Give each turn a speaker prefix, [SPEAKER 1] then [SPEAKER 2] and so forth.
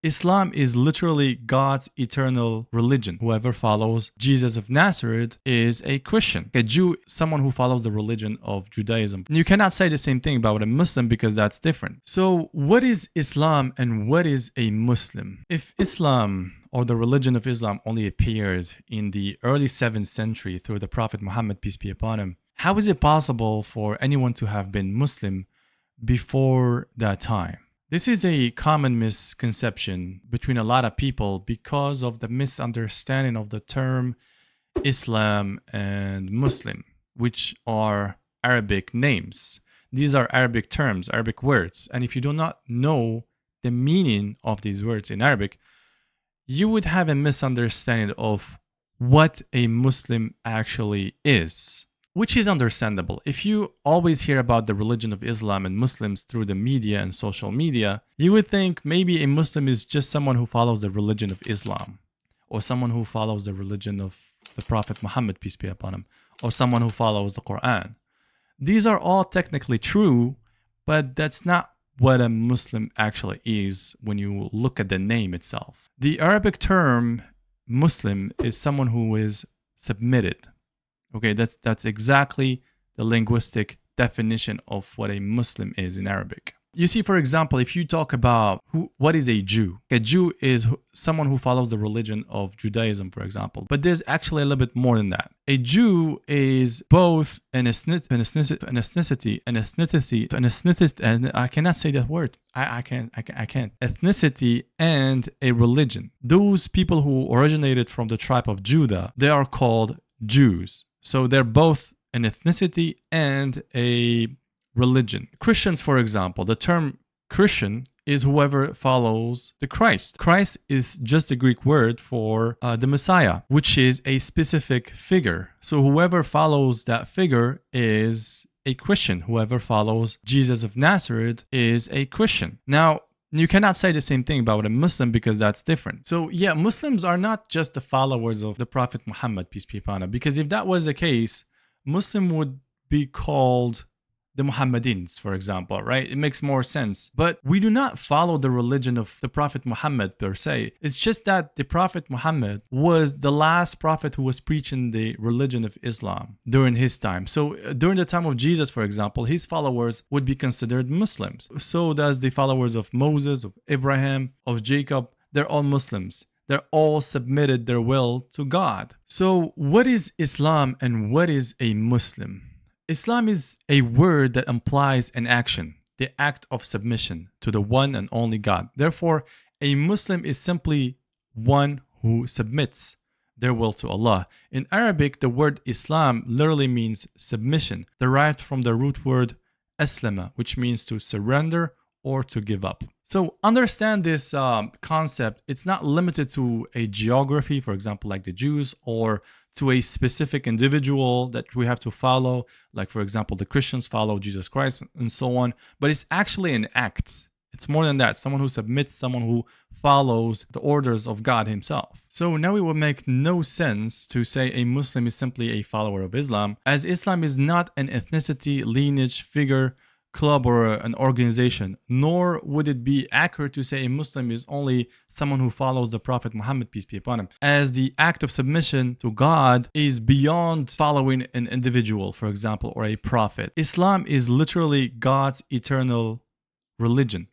[SPEAKER 1] Islam is literally God's eternal religion. Whoever follows Jesus of Nazareth is a Christian. A Jew, someone who follows the religion of Judaism. You cannot say the same thing about a Muslim because that's different. So, what is Islam and what is a Muslim? If Islam or the religion of Islam only appeared in the early 7th century through the Prophet Muhammad, peace be upon him, how is it possible for anyone to have been Muslim before that time? This is a common misconception between a lot of people because of the misunderstanding of the term Islam and Muslim, which are Arabic names. These are Arabic terms, Arabic words. And if you do not know the meaning of these words in Arabic, you would have a misunderstanding of what a Muslim actually is, which is understandable. If you always hear about the religion of Islam and Muslims through the media and social media, you would think maybe a Muslim is just someone who follows the religion of Islam, or someone who follows the religion of the Prophet Muhammad, peace be upon him, or someone who follows the Quran. These are all technically true, but that's not what a Muslim actually is when you look at the name itself. The Arabic term Muslim is someone who is submitted. Okay, that's exactly the linguistic definition of what a Muslim is in Arabic. You see, for example, if you talk about what is a Jew is someone who follows the religion of Judaism, for example. But there's actually a little bit more than that. A Jew is both an ethnicity, and I cannot say that word. I can't. Ethnicity and a religion. Those people who originated from the tribe of Judah, they are called Jews. So they're both an ethnicity and a religion. Christians, for example, the term Christian is whoever follows the Christ. Christ is just a Greek word for the Messiah, which is a specific figure. So whoever follows that figure is a Christian. Whoever follows Jesus of Nazareth is a Christian. Now, you cannot say the same thing about a Muslim because that's different. So yeah, Muslims are not just the followers of the Prophet Muhammad, peace be upon him. Because if that was the case, Muslim would be called the Muhammadins, for example, right? It makes more sense. But we do not follow the religion of the Prophet Muhammad per se. It's just that the Prophet Muhammad was the last prophet who was preaching the religion of Islam during his time. So during the time of Jesus, for example, his followers would be considered Muslims. So does the followers of Moses, of Abraham, of Jacob. They're all Muslims. They're all submitted their will to God. So what is Islam and what is a Muslim? Islam is a word that implies an action, the act of submission to the one and only God. Therefore, a Muslim is simply one who submits their will to Allah. In Arabic, the word Islam literally means submission, derived from the root word aslama, which means to surrender or to give up. So understand this concept. It's not limited to a geography, for example, like the Jews, or to a specific individual that we have to follow, like, for example, the Christians follow Jesus Christ and so on. But it's actually an act. It's more than that. Someone who submits, someone who follows the orders of God himself. So now it would make no sense to say a Muslim is simply a follower of Islam, as Islam is not an ethnicity, lineage, figure, club, or an organization, nor would it be accurate to say a Muslim is only someone who follows the Prophet Muhammad, peace be upon him, as the act of submission to God is beyond following an individual, for example, or a prophet. Islam is literally God's eternal religion.